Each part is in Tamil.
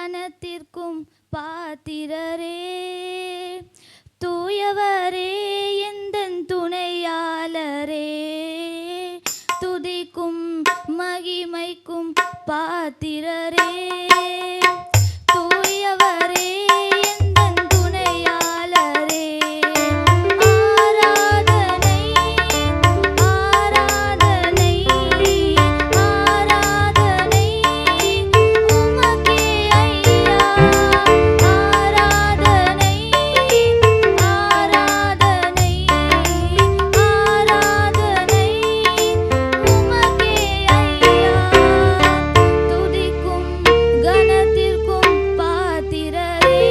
கனத்திற்கும் பாத்திரரே, தூயவரே எந்தன் துணையாளரே, துதிக்கும் மகிமைக்கும் பாத்திரரே, தூயவரே எந்தன் துணையாளரே, ஆராதனை ஆராதனை ஆராதனை உமக்கே ஐயா, ஆராதனை ஆராதனை ஆராதனை உமக்கே ஐயா, துதிக்கும் கனத்திற்கும் பாத்திரரே,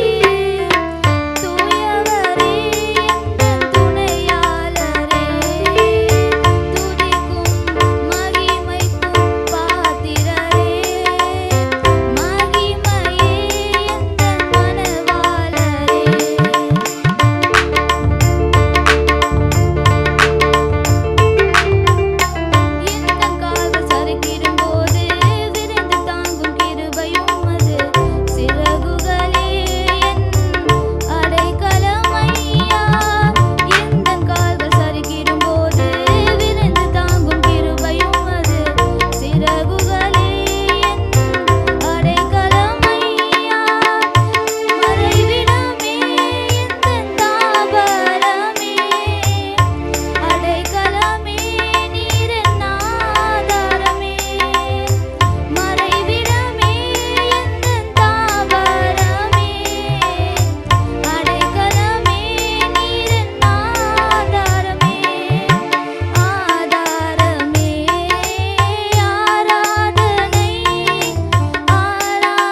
தூயவரே எந்தன் துணையாளரே, துதிக்கும் மகிமைக்கும் பாத்திரரே, மகிமையே எந்தன் மனவாளரே. எந்தன் கால்கள் சறுக்கிடும்போது விரைந்து தாங்கும் கிருபையும் அது, சிறகுகளே என் அடைக்கலம் ஐயா, எந்தன் கால்கள் சறுக்கிடும்போது விரைந்து தாங்கும் கிருபையும் அது, சிறகுகளே என் அடைக்கலம் ஐயா, மறைவிடமே எந்தன் தாபரமே, அடைக்கலமே நீரென் ஆதாரமே, மறைவிடமே எந்தன் தாபரமே, அடைக்கலமே நீரென் ஆதாரமே, ஆதாரமே ஆராதனை ஆராதனை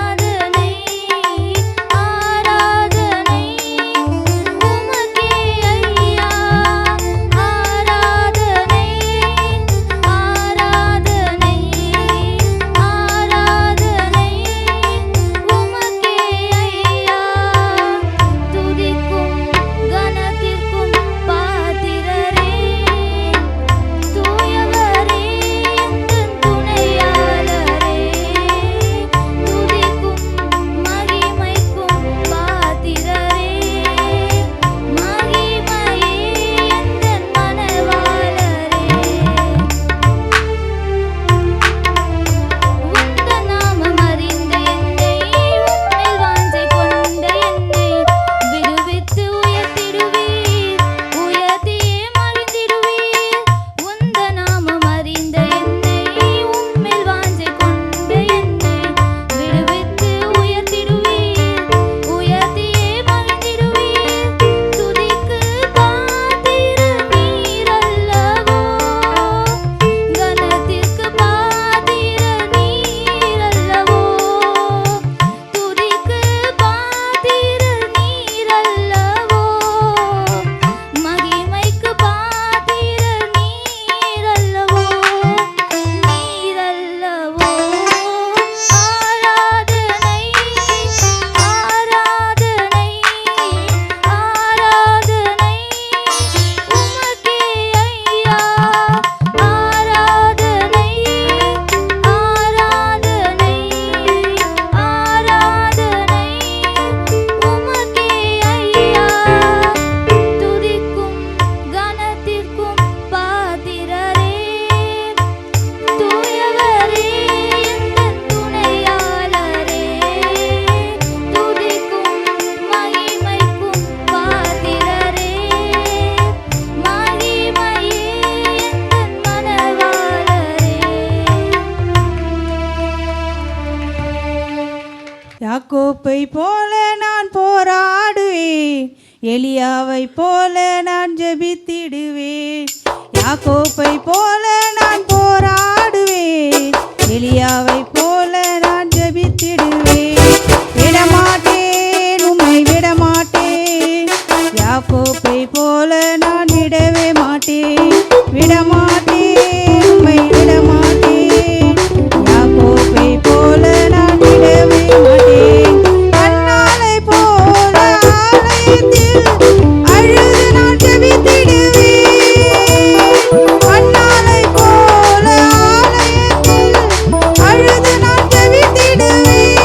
ஆராதனை உமக்கே ஐயா, ஆராதனை ஆராதனை ஆராதனை உமக்கே ஐயா, துதிக்கும் கனத்திற்கும் பாத்திரரே, தூயவரே எந்தன் துணையாளரே, துதிக்கும் மகிமைக்கும் பாத்திரரே, மகிமையே எந்தன் மனவாளரே. உந்தன் நாமம் அறிந்த என்னை, உம்மில் வாஞ்சை கொண்ட என்னை விடுவித்து உயர்த்திடுவீர், உயர்த்தியே மகிழ்ந்திடுவீர். உந்தன் நாமம் அறிந்த என்னை, உம்மில் வாஞ்சை கொண்ட என்னை விடுவித்து உயர்த்திடுவீர், உயர்த்தியே மகிழ்ந்திடுவீர். துதிக்கு பாத்திர நீரல்லவோ, கனத்திற்கு பாத்திர நீரல்லவோ, துதிக்கு பாத்திர நீரல்லவோ, மகிமைக்கு பாத்திர நீரல்லவோ, நீரல்லவோ, ஆராதனை ஆராதனை ஆராதனை உமக்கே ஐயா, ஆராதனை ஆராதனை ஆராதனை உமக்கே ஐயா, துதிக்கும் கனத்திற்கும் பாத்திரரே, தூயவரே எந்தன் துணையாளரே, துதிக்கும் மகிமைக்கும் பாத்திரரே, மகிமையே எந்தன் மனவாளரே. யாக்கோப்பை போல நான் போராடுவேன், எலியாவை போல நான் ஜெபித்திடுவேன். யாக்கோப்பை போல நான் போராடுவேன், எலியாவை போல நான் ஜெபித்திடுவேன். விடமாட்டேன், உம்மை விடமாட்டேன், யாக்கோப்பை போல நான் விடவே மாட்டேன். விடமாட்டேன், உம்மை விடமாட்டேன், யாக்கோப்பை போல நான் விடவே மாட்டேன். அன்னாளை போல ஆலயத்தில் அழுது நான் ஜெபித்திடுவேன், அன்னாளை போல ஆலயத்தில் அழுது நான் ஜெபித்திடுவேன்.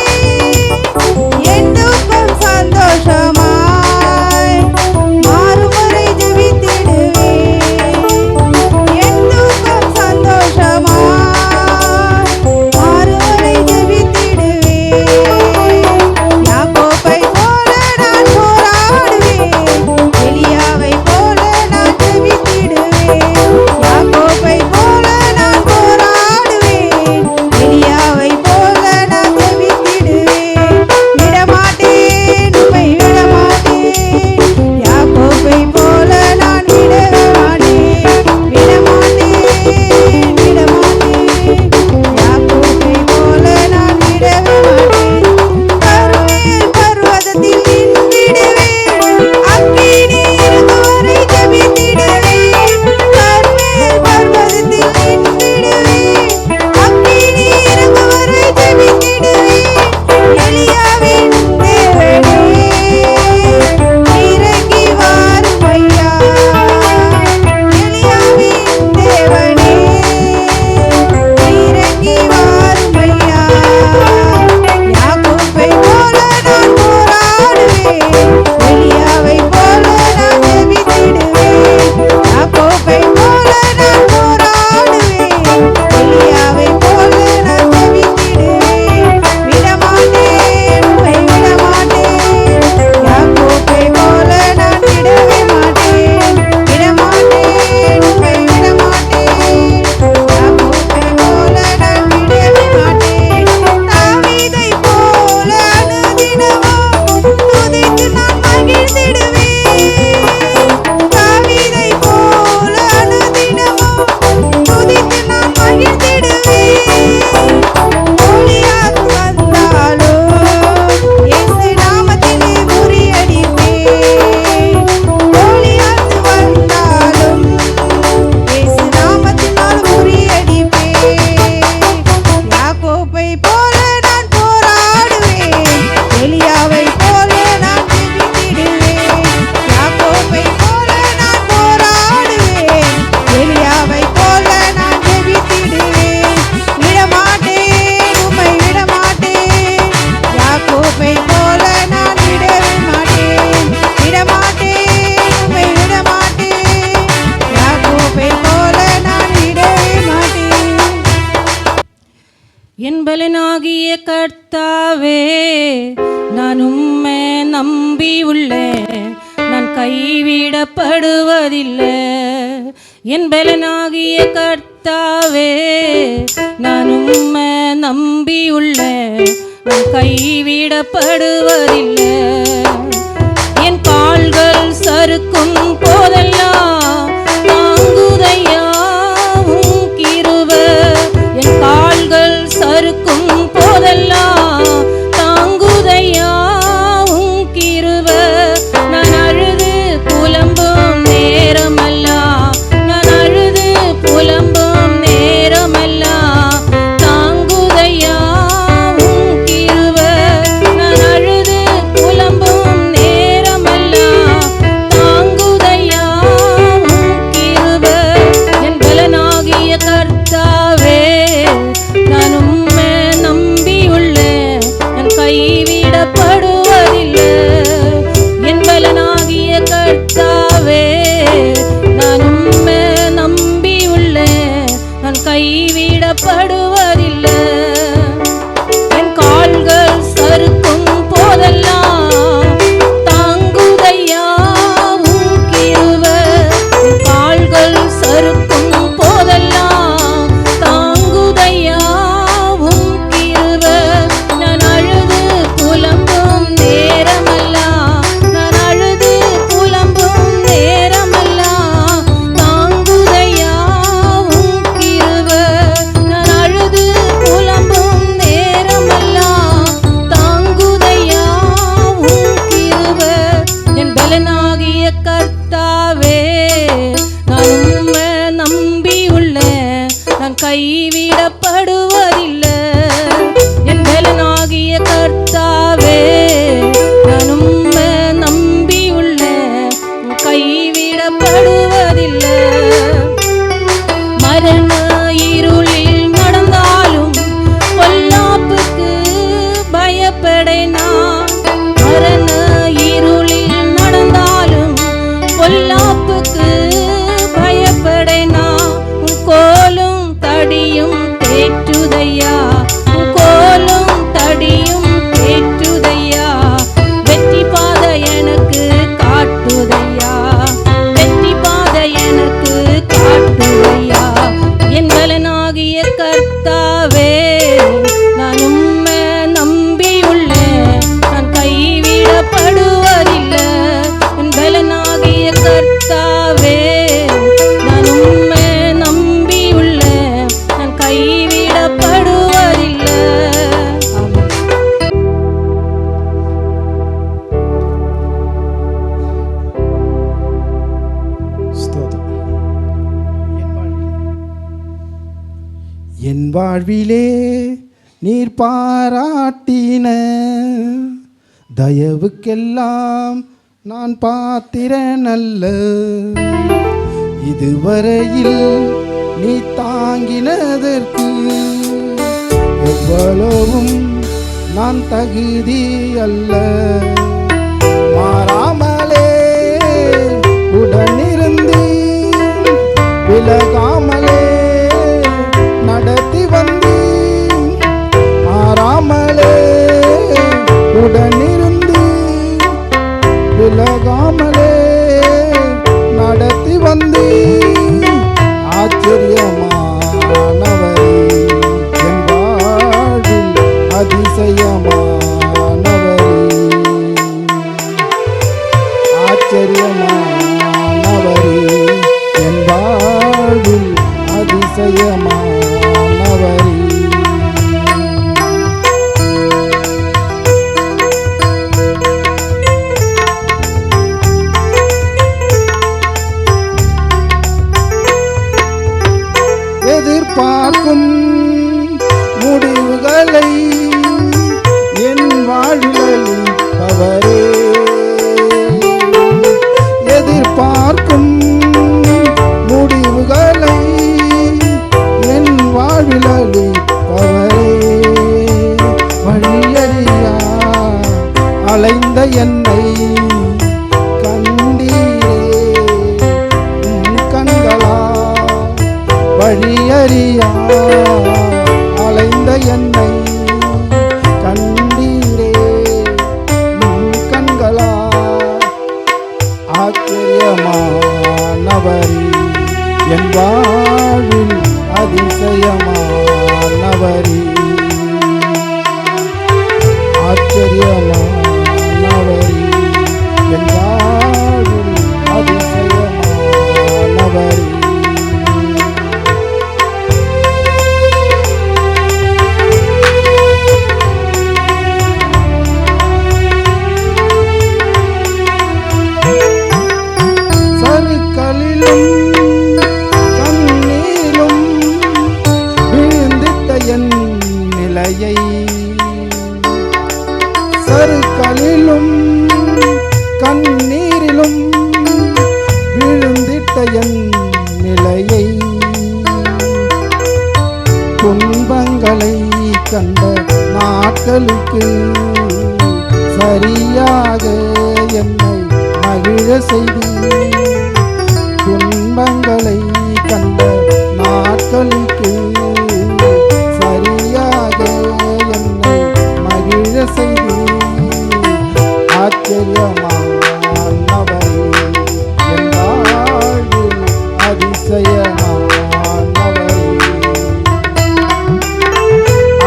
கர்த்தாவே நான் உம்மை நம்பி உள்ளேன், நான் கைவிடப்படுவதில்லை. என் பலனாகிய கர்த்தாவே நான் உம்மை நம்பி உள்ளேன், நான் கைவிடப்படுவதில்லை. என் கால்கள் சறுக்கும் போதெல்லாம் தாங்குதையா உம் கிருபை. என் கால்கள் சறுக்கும் போதெல்லாம் தாங்குதையா உம் கிருபை. நான் அழுது புலம்பும் நேரமெல்லாம், நான் அழுது புலம்பும் நேரமெல்லாம் தாங்குதையா உம் கிருபை. நான் அழுது புலம்பும் நேரமெல்லாம் தாங்குதையா உம் கிருபை. என் பலனாகிய கர்த்தாவே நான் உம்மை நம்பி உள்ளேன், நான் கைவிடப்படுவதில்லை. என் பலனாகிய கர்த்தாவே நான் உம்மை நம்பி உள்ளேன், நான் கைவிடப்படுவதில்லை. என் கால்கள் சறுக்கும் போதெல்லாம் தாங்குதையா உம் கிருபை. என் கால்கள் சறுக்கும் போதெல்லாம் தாங்குதையா உம் கிருபை. நான் அழுது புலம்பும் நேரமெல்லாம், நான் அழுது புலம்பும் நேரமெல்லாம் தாங்குதையா உம் கிருபை. நான் அழுது புலம்பும் நேரமெல்லாம் தாங்குதையா உம் கிருபை. என் பலனாகிய கர்த்தாவே நான் உம்மை நம்பி உள்ளேன், நான் கைவிடப்படுவதில்லை. என் பலனாகிய கர்த்தாவே நான் உம்மை நம்பி உள்ளேன், கைவிடப்படுவதில்லை. மரண இருளில் நடந்தாலும் பொல்லாப்புக்கு பயப்படேனா. மரண இருளில் நடந்தாலும் பொல்லாப்புக்கு பயப்படேனா. உன் கோலும் தடியும் தேற்றுதையா, உன் கோலும் தடியும் தேற்றுதையா. வெற்றி பாதை எனக்கு காட்டுதையா, வெற்றி பாதை எனக்கு காட்டுதையா. என் பலனாகிய கர்த்தாவே நான் உம்மை நம்பி உள்ளேன், நான் கைவிடப்படுவதில்லை. என் பலனாகிய கர்த்தாவே நான் உம்மை நம்பி உள்ளேன், நான் கைவிடப்படுவதில்லை. ஆமென். என் வாழ்விலே நீர் பாராட்டின தயவுக்கெல்லாம் நான் பாத்திரன் அல்ல. இதுவரையில் நீ தாங்கினதற்கு எவ்வளவும் நான் தகுதி அல்ல. மாறாமலே உடனிருந்து விலகாமலே நடத்தி வந்து, மாறாமலே உடனிருந்து விலகாமலே நடத்தி வந்து, ஆச்சரியமானவரே என் வாழ்வில் அதிசயமானவரே, ஆச்சரியமானவரே என் வாழ்வில் அதிசயமானவரே. எதிர்பார்க்கும் முடிவுகளை என் வாழ்வில் அவரே, எதிர்பார்க்கும் முடிவுகளை என் வாழ்வில் அவரே. வழியறியா அலைந்த என்னை கண்டீரே உம் கண்களா. வழியறியா அலைந்த என்னை ஆச்சரியமானவரே என் வாழ்வில் அதிசயமானவரே. சறுக்கலிலும் கண்ணீரும் விழுந்திட்ட என் நிலையை, சறுக்கலிலும் கண்ணீரிலும் விழுந்திட்ட என் நிலையை, துன்பங்களை கண்ட நாட்களுக்கு சரியாக என்னை மகிழ செய்தி, துன்பங்களை கண்ட நாட்களுக்கு சரியாக என்னை மகிழ செய்தி, ஆச்சரியமானவரே என் வாழ்வில் அதிசயமானவரே,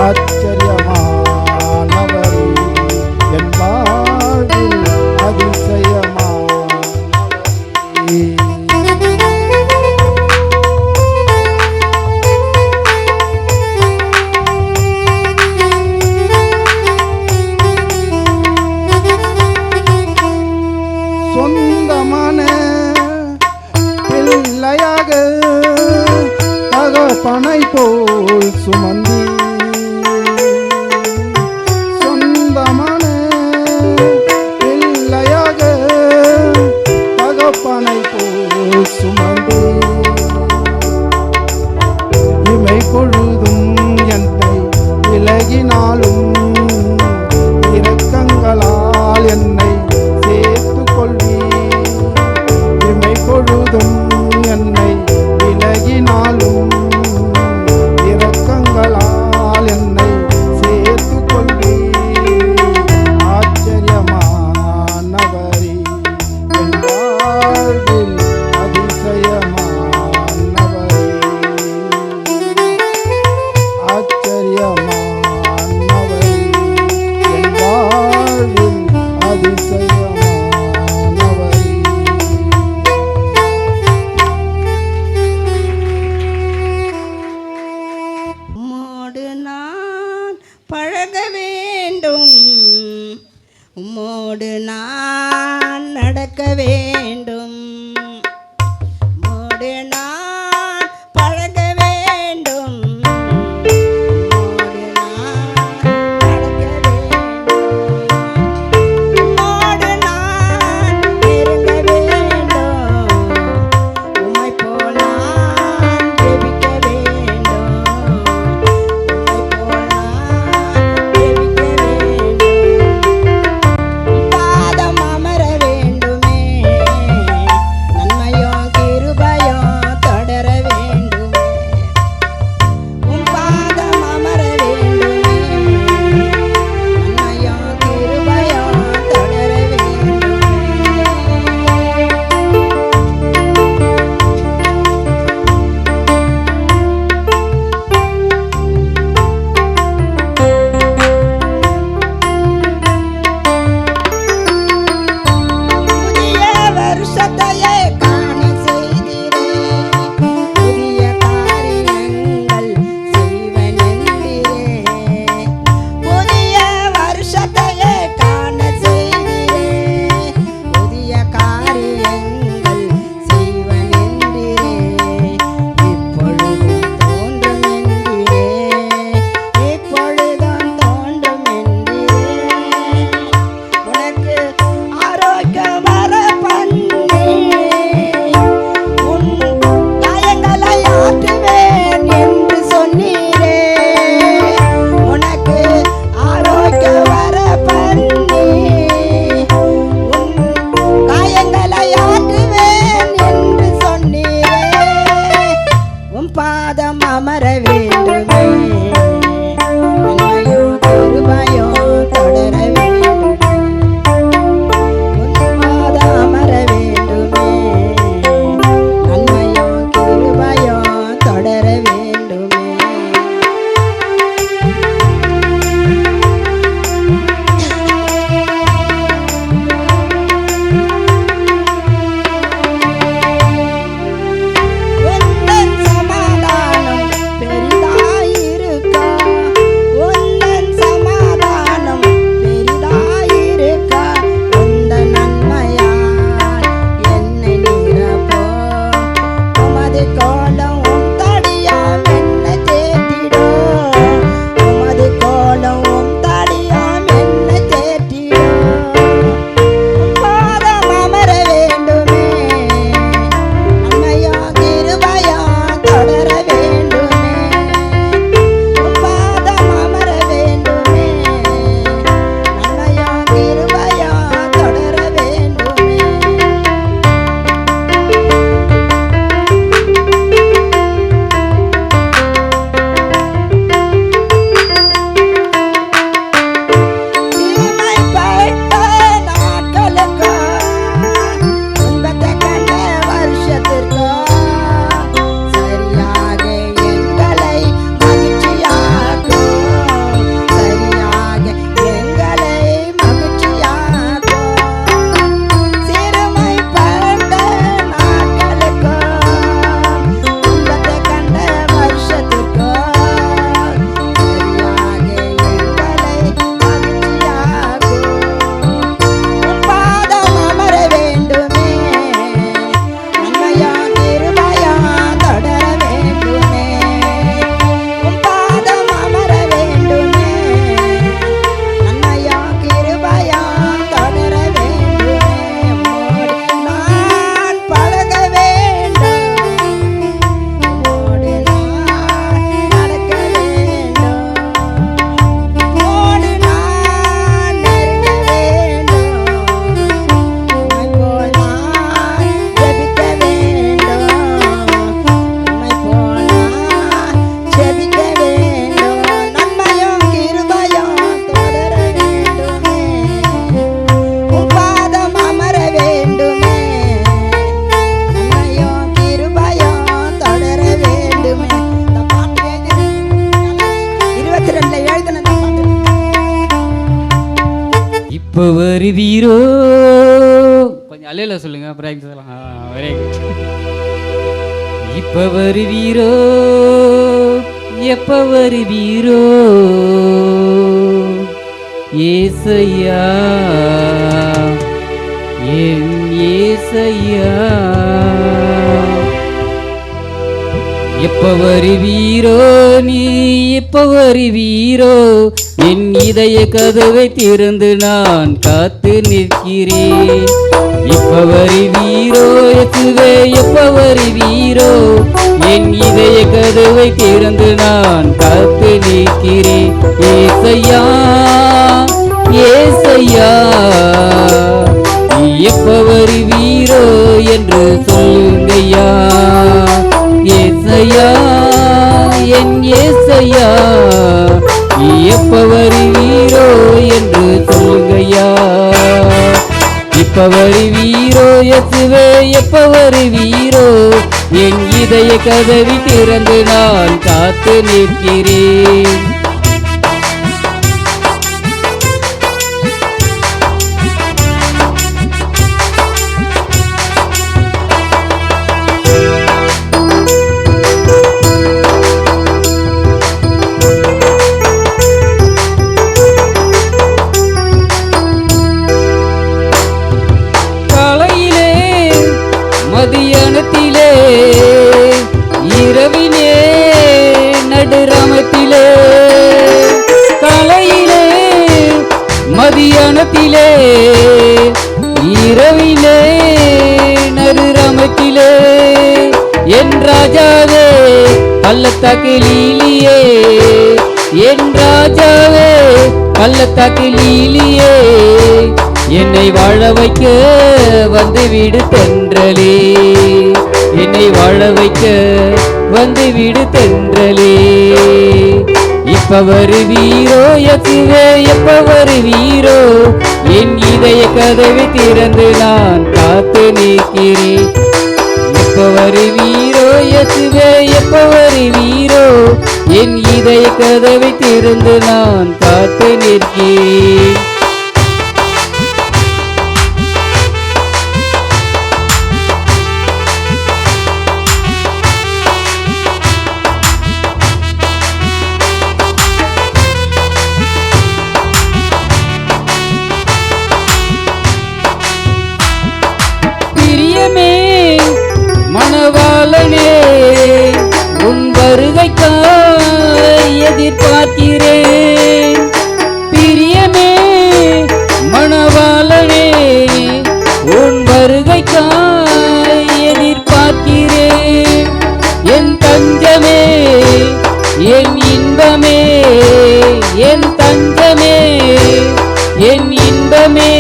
ஆச்சரியமானவரே என் வாழ்வில் அதிசயமானவரே. சொந்தமான பிள்ளையாக தகப்பனை போல் சுமந்தி, சொந்தமான பிள்ளையாக தகப்பனை போல் சுமந்தி, இமை பொழுதும் என்னை விலகினாலும் இரக்கங்களால் என்னை சேர்த்து கொள்வி, இமை பொழுதும் என்னை விலகினாலும் இரக்கங்களால் என்னை சேர்த்து கொள்வி, ஆச்சரியமானவரே என் வாழ்வில் அதிசயமானவரே, ஆச்சரியமானவரே என் வாழ்வில் அதிசயமானவரே. உம்மோடு நான் பழக வேண்டும், உம்மோடு நான் நடக்க வேண்டும், உம்மோடு நான் பழக வேண்டும், உம்மோடு நான் நடக்க வேண்டும், உம்மோடு நான் நெருங்க வேண்டும், உம்மை போல் நான் ஜெபிக்க வேண்டும், உம்மை போல் நான் ஜெபிக்க வேண்டும், பாதம் அமர வேண்டுமே, எப்போ வருவீரோ? கொஞ்சம் அல்லையில சொல்லுங்க, அப்புறம் சொல்லலாம். Very good. இப்ப வருவீரோ, எப்ப வருவீரோ ஏசையா, என் ஏசையா. எப்ப வருவீரோ, நீ எப்ப வருவீரோ, என் இதய கதவை திறந்து நான் காத்து நிற்கிறேன். எப்ப வருவீரோ இயேசுவே, எப்ப வருவீரோ, என் இதய கதவை திறந்து நான் காத்து நிற்கிறேன். ஏசையா, ஏசையா, நீ எப்ப வருவீரோ என்று சொல்லுங்கய்யா. ஏசையா, என் ஏசையா, நீ எப்ப வருவீரோ என்று சொல்லுங்கய்யா. இப்ப வருவீரோ இயேசுவே, எப்ப வருவீரோ, என் இதய கதவி திறந்து நான் காத்து நிற்கிறேன். மதியானத்திலே, இரவினே, நடுராமத்திலே, காலையிலே, மதியானத்திலே, இரவிலே, நடுராமத்திலே, என் ராஜாவே பள்ளத்தாக்கிலே, என் ராஜாவே பள்ளத்தாக்கிலே, என்னை வாழ வைக்க வந்து விடு தென்றலே, என்னை வாழ வைக்க வந்து விடு தென்றலே. இப்ப வருவீரோ இயேசுவே, எப்ப வருவீரோ, என் இதய கதவை திறந்து நான் காத்து நிற்கிறேன். எப்ப வருவீரோ இயேசுவே, எப்ப வருவீரோ, என் இதய கதவை திறந்து நான் காத்து நிற்கிறேன். மணவாளனே, உன் வருகைக்காய் எதிர்பார்க்கிறேன். பிரியமே மணவாளனே, உன் வருகைக்காய் எதிர்பார்க்கிறேன். என் தஞ்சமே, என் இன்பமே, என் தஞ்சமே, என் இன்பமே,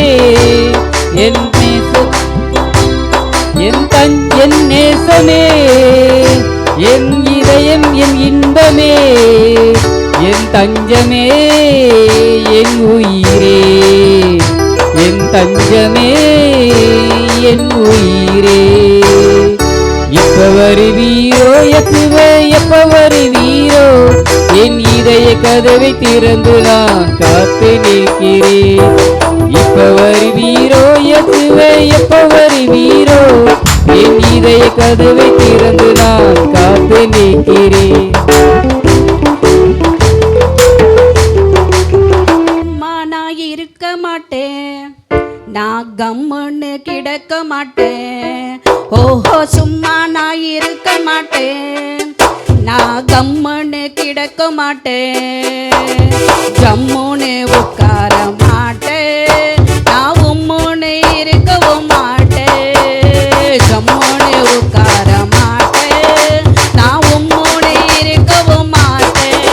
என் என் நேசமே, என் இதயம், என் இன்பமே, என் தஞ்சமே, என் உயிரே, என் தஞ்சமே, என் உயிரே. எப்ப வருவீரோ இயேசுவே, எப்ப வருவீரோ, என் இதய கதவை திறந்து நான் காத்து நிற்கிறேன். எப்ப வருவீரோ இயேசுவே, எப்ப வருவீரோ, என் இதய கதவை திறந்து நான் காத்து நிற்கிறேன். நான் இருக்க மாட்டேன், நான் கம்முன்னு கிடக்க மாட்டேன். ஓஹோ, சும்மா நான் இருக்க மாட்டேன், நான் கம்முன்னு கிடக்க மாட்டேன். ஜம்முன்னு உட்கார மாட்டேன், நான் உம்முன்னு இருக்கவும் மாட்டேன். ஜம்முன்னு உட்கார மாட்டேன், நான் உம்முன்னு இருக்கவும் மாட்டேன்.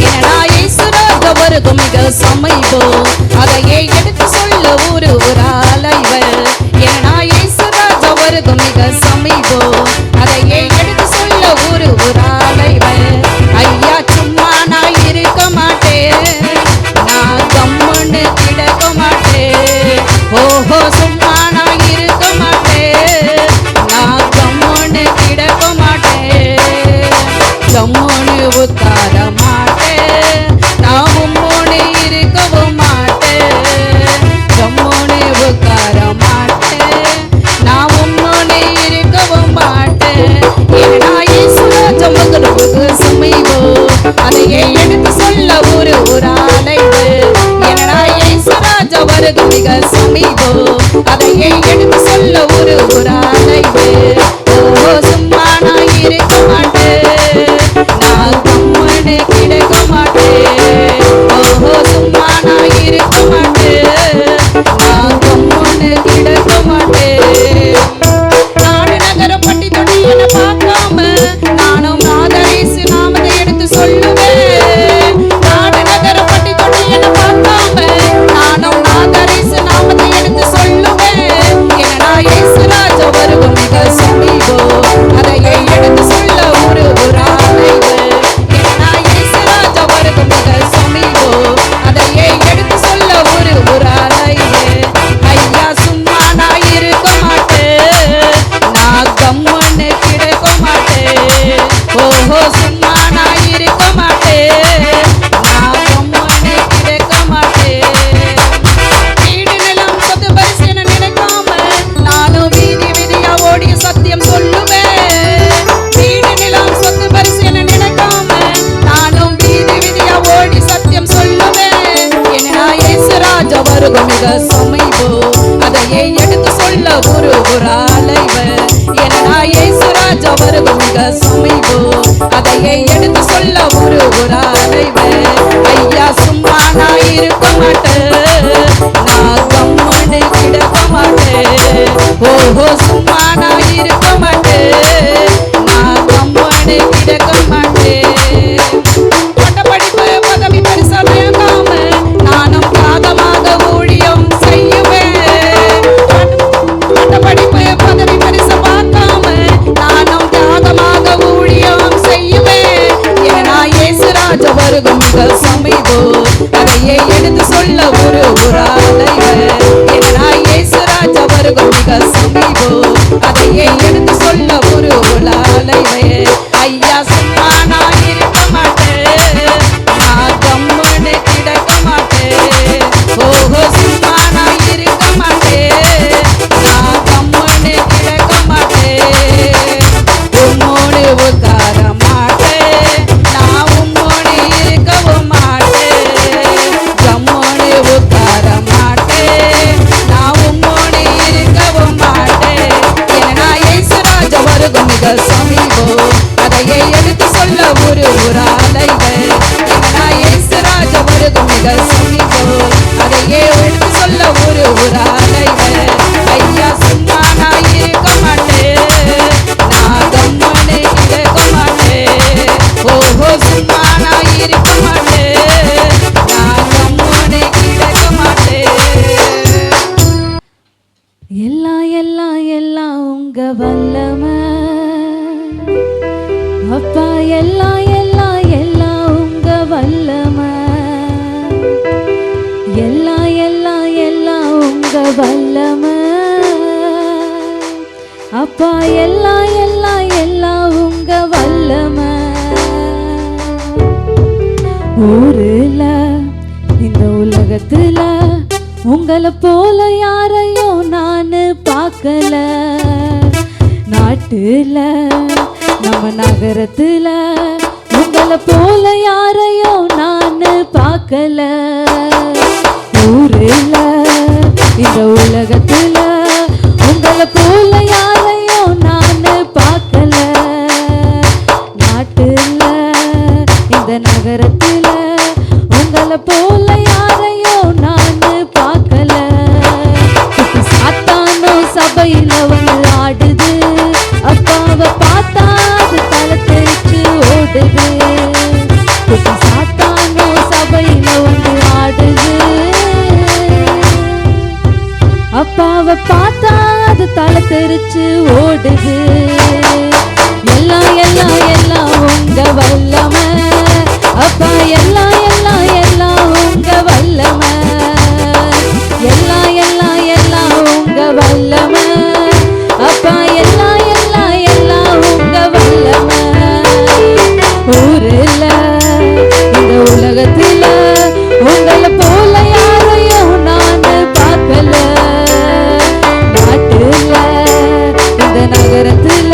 ஏன்னா இயேசுராஜா வருது மிக சமீபம், அதையே எடுத்து சொல்ல ஒரு அலைவர். ஏன்னா இயேசுராஜா வருது மிக சமீபம், அதையே எடுத்து சொல்ல ஒரு அலைவர். ஐயா, சும்மா நான் இருக்க மாட்டேன், நான் கம்முன்னு கிடக்க மாட்டேன். ஓஹோ, சும்மா நான் இருக்க மாட்டேன், நான் கம்முன்னு கிடக்க மாட்டேன். கம்முன்னு உட்கார மாட்டேன், நான் உம்முன்னு இருக்கவும் மாட்டேன். ராஜா வருகம் மிக சமீபோ அதையே எடுத்து சொல்ல ஒரு அலைவர் ஏன்னா இயேசு ராஜா வருகம் மிக சமீபோ அதையே எடுத்து சொல்ல ஒரு அலைவர் ஐயா சும்மா நான் இருக்க மாட்டேன் நான் கம்முன்னு கிடக்க மாட்டேன் ஓஹோ சும்மா நான் இருக்க மாட்டேன் நான் கம்முன்னு கிடக்க மாட்டேன் பட்டப்படிப்பு பதவி பரிசு வேண்டாம நானும் தியாகமாக ஊழியம் செய்யுவேன் பட்டப்படிப்பு பதவி பரிசு பார்க்காம நானும் தியாகமாக ஊழியம் செய்யுவேன் ஏன்னா இயேசு ராஜா வருகம் மிக சமீபோ அதையே எடுத்து சொல்ல ஒரு அலைவர் ஏன்னா இயேசு ராஜா வருகம் மிக சமீபோ அதையே எடுத்து சொல்ல ஒரு அலைவர் ஐயா சும்மா நான் இருக்க மாட்டேன் நான் கம்முன்னு கிடக்க மாட்டேன் ஓஹோ சும்மா நான் இருக்க மாட்டேன் நான் கம்முன்னு கிடக்க மாட்டேன் உம்மோடு உட்கார மாட்டேன் நான் உம்மோடு இருக்கவும் மாட்டேன் கம்முன்னு உட்கார மாட்டேன் நான் உம்மோடு இருக்கவும் மாட்டேன் ஏன்னா இயேசு ராஜா வருகம் மிக சமீபோ அதையே எடுத்து சொல்ல ஒரு அலைவர் ஏன்னா இயேசு ராஜா வருகம் மிக சமீபோ அதையே எடுத்து சொல்ல ஒரு அலைவர் ஐயா சும்மா நான் இருக்க மாட்டேன் நான் கம்முன்னு கிடக்க மாட்டேன் ஓஹோ சும்மா நான் இருக்க மாட்டேன் நான் கம்முன்னு கிடக்க மாட்டேன் எல்லாம் எல்லாம் எல்லாம் உங்க வல்லமை அப்பா எல்லாம் எல்லாம் எல்லாம் உங்க வல்லமை எல்லாம் எல்லாம் எல்லாம் உங்க வல்லமை அப்பா எல்லாம் எல்லாம் எல்லாம் உங்க வல்லமை ஊருல இந்த உலகத்துல உங்களை போல யாரையும் நானு பார்க்கல நாட்டுல நம்ம நகரத்துல உங்களை போல யாரையும் நானு பார்க்கல ஊருல இந்த உலகத்துல உங்களை போல யாரையும் நானு பார்க்கல நாட்டுல இந்த நகரத்துல உங்களை போல யாரையும் நானு பார்க்கல சாத்தானோ சபையில வந்து ஆடுது அப்பாவை பார்த்தா அது தலை தெரிச்சு ஓடுது சாத்தானோ சபையில வந்து ஆடுது அப்பாவை பார்த்தா அது தலை தெரிச்சு ஓடுது எல்லாம் எல்லாம் எல்லாம் உங்க வல்லமை அப்பா எல்லாம் எல்லாம் எல்லாம் உங்க வல்லமை எல்லாம் எல்லாம் எல்லாம் உங்க வல்லமை அப்பா எல்லாம் எல்லாம் எல்லாம் உங்க வல்லமை ஊருல இந்த உலகத்துல உங்களை போல யாரையும் நானு பார்க்கல நாட்டுல இந்த நகரத்துல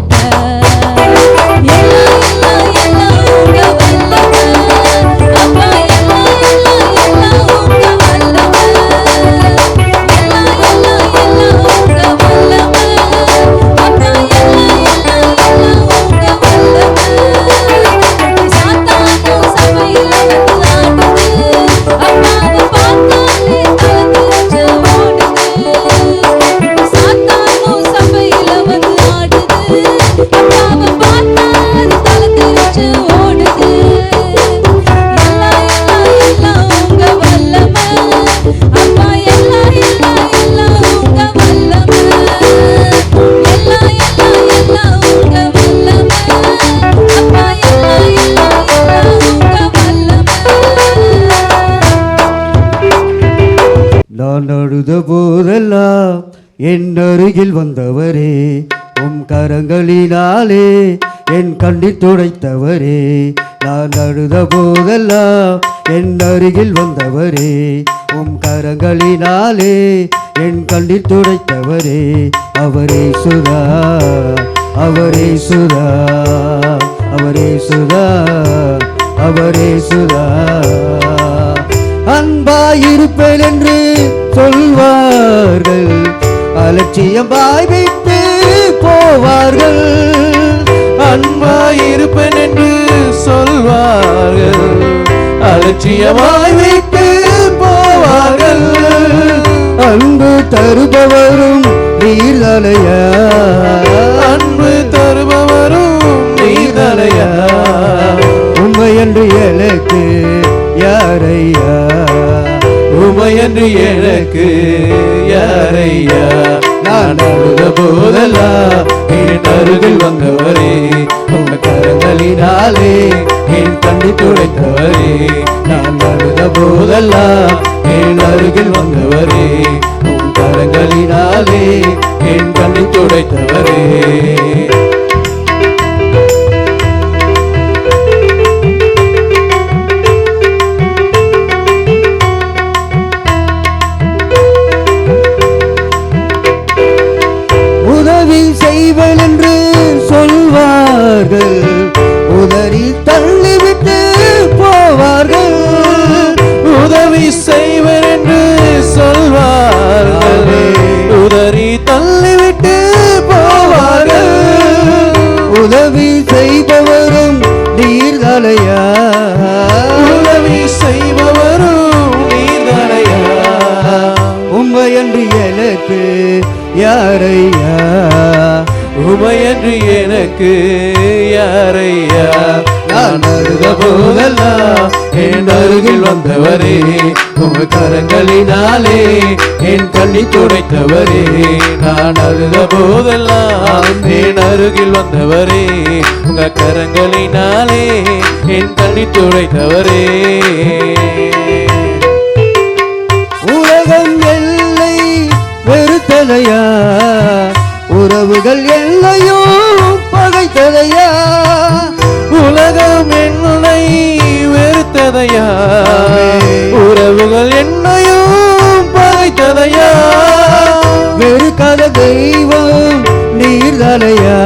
கேட்டேன். எல்லாம் எல்லாம் எல்லாம் உங்க வல்லமை. அப்பா எல்லாம் எல்லாம் எல்லாம் உங்க வல்லமை. எல்லாம் எல்லாம் எல்லாம் உங்க வல்லமை. அப்பா எல்லாம் எல்லாம் எல்லாம் உங்க வல்லமை. சாத்தானும் சபையில வந்து ஆடுது. அப்பாவை பார்த்தாலே தலை தெரிச்சு ஓடுது. சாத்தானும் சபையில வந்து ஆடுது. அப்பாவை பார்த்தாலே தலை தெரிச்சு ஓடுது. எல்லாம் எல்லாம் எல்லாம் உங்க வல்லமை. அப்பா எல்லாம் எல்லாம் எல்லாம் உங்க வல்லமை. எல்லாம் எல்லாம் எல்லாம் உங்க வல்லமை. அப்பா எல்லாம் எல்லாம் எல்லாம் உங்க வல்லமை. நான் அழுத போதெல்லாம் என் அருகில் வந்தவரே, உம் கரங்களினாலே என் கண்ணீர் துடைத்தவரே. நான் அழுத போதெல்லாம் என் அருகில் வந்தவரே, உம் கரங்களினாலே என் கண்ணீர் துடைத்தவரே. அவரே சுதா, அவரே சுதா, அவரே சுதா, அவரே சுதா. அன்பாயிருப்பேன் என்று சொல்வார்கள், அலட்சியமாய் வைத்து போவார்கள். அன்பாயிருப்பேன் என்று சொல்வார்கள், அலட்சியமாய் வைத்து போவார்கள். அன்பு தருபவரும் நீர்தலையா, அன்பு தருபவரும் நீதலையா. உண்மையன்று எனக்கு யாரையா, உமையன்று எனக்கு யாரையா. நான் அழுத போதெல்லாம் என் அருகில் வந்தவரே, உங்க கரங்களினாலே என் கண்ணீர் துடைத்தவரே. நான் அழுத போதெல்லாம் என் அருகில் வந்தவரே, உன் கரங்களினாலே என் கண்ணீர் துடைத்தவரே. உதவி செய்வன் என்று சொல்வார்கள், உதறி தள்ளிவிட்டு போவார்கள். உதவி செய்வர் என்று சொல்வார்கள், உதறி தள்ளிவிட்டு போவார்கள். உதவி செய்பவரும் நீர்தலையா, உதவி செய்பவரும் நீதலையா. உண்மையன்று எனக்கு யாரையா, உமையன்று எனக்கு யாரையா. நான் அழுத போதெல்லாம் என் அருகில் வந்தவரே, உங்க கரங்களினாலே என் கண்ணீர் துடைத்தவரே. நான் அழுத போதெல்லாம் என் அருகில் வந்தவரே, உங்க கரங்களினாலே என் கண்ணீர் துடைத்தவரே. உலகம் எல்லை வெறுத்ததையா, உறவுகள் எல்லையும் பகைத்ததையா. உலகம் என்னை வெறுத்ததையா, உறவுகள் என்னையும் பகைத்ததையா. வெறுக்காத தெய்வம் நீர்தலையா,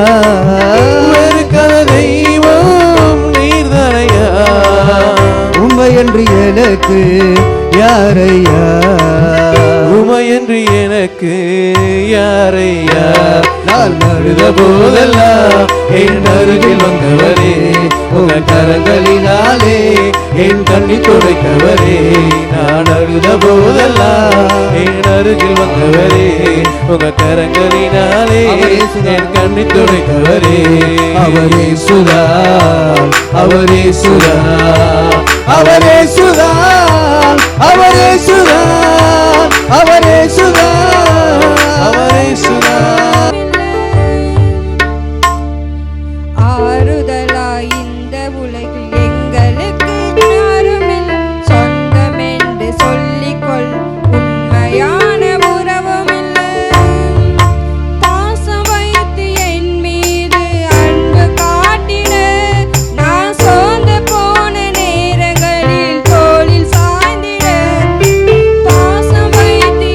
வெறுக்காத தெய்வம் நீர்தலையா. உண்மையன்று எனக்கு யாரையா, உமையன்று எனக்கு யாரையா. நான் அழுத போதெல்லாம் என் அருகில் வந்தவரே, உங்க கரங்களினாலே என் கண்ணீர் துடைத்தவரே. நான் அழுத போதெல்லாம் என் அருகில் வந்தவரே, உங்க கரங்களினாலே என் கண்ணீர் துடைத்தவரே. அவரே சுதா, அவரே சுதா, அவரே சுதா, அவரே சுதா, அவரே சுதா, அவரே சுதா. ஆறுதலாய் இந்த உலகில் எங்களுக்கு யாருமில்லை. சொந்தமென்று சொல்லிக்கொள் உண்மையான உறவுமில்லை. பாசம் வைத்து என் மீது அன்பு காட்டிட நான் சோர்ந்து போன நேரங்களில் தோளில் சாய்ந்திட. பாசம் வைத்து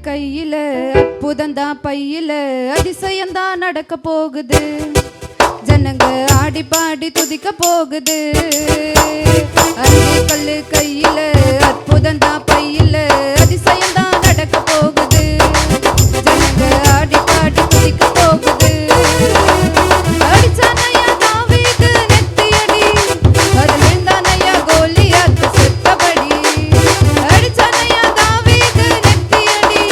கையில அற்புதந்தான் பையில அதிசயம்தான் நடக்க போகுது ஜனங்க ஆடி பாடி துதிக்க போகுது 5 கல்லு கையில அற்புதந்தான் பையில அதிசயம்தான் நடக்க போகுது ஜனங்க ஆடி பாடி துதிக்க போகுது அடிச்சானையா தாவீது நெத்தியடி அதில் இருந்தானையா கோலியாத் செத்தபடி அடிச்சானையா தாவீது நெத்தியடி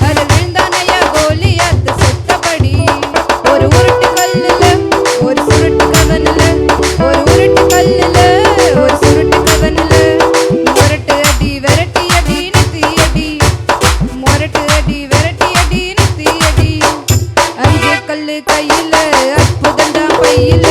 அதில் இருந்தானையா கோலியாத் செத்தபடி ஒரு உருட்டு கல்லுல ஒரு சுருட்டு கவனில ஒரு உருட்டு கல்லுல ஒரு சுருட்டு கவனில முரட்டு அடி விரட்டி அடி நெத்தியடி முரட்டு அடி விரட்டி அடி நெத்தியடி 5 கல்லு கையில அற்புதந்தான் பையில